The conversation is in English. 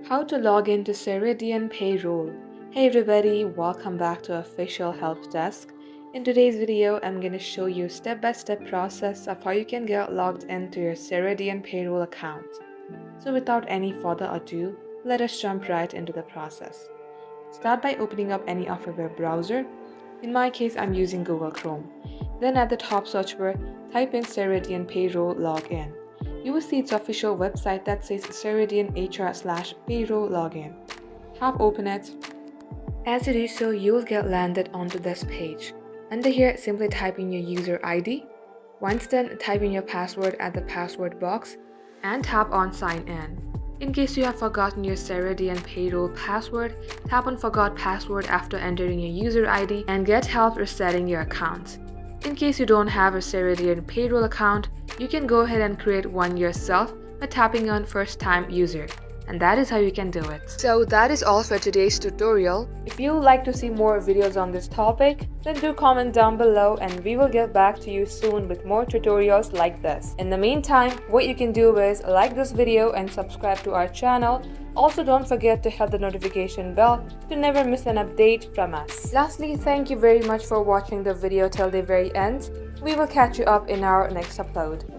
How to log into Ceridian Payroll. Hey everybody, welcome back to Official Help Desk. In today's video, I'm going to show you step-by-step process of how you can get logged into your Ceridian Payroll account. So without any further ado, let us jump right into the process. Start by opening up any of your web browser. In my case, I'm using Google Chrome. Then at the top search bar, type in Ceridian Payroll Login. You will see its official website that says Ceridian HR/payroll login. Tap open it. As you do so, you will get landed onto this page. Under here, simply type in your user ID. Once done, type in your password at the password box and tap on sign in. In case you have forgotten your Ceridian Payroll password, tap on forgot password after entering your user ID and get help resetting your account. In case you don't have a Ceridian Payroll account, you can go ahead and create one yourself by tapping on first time user. And that is how you can do it. So that is all for today's tutorial. If you would like to see more videos on this topic, then do comment down below and we will get back to you soon with more tutorials like this. In the meantime, what you can do is like this video and subscribe to our channel. Also, don't forget to hit the notification bell to never miss an update from us. Lastly, thank you very much for watching the video till the very end. We will catch you up in our next upload.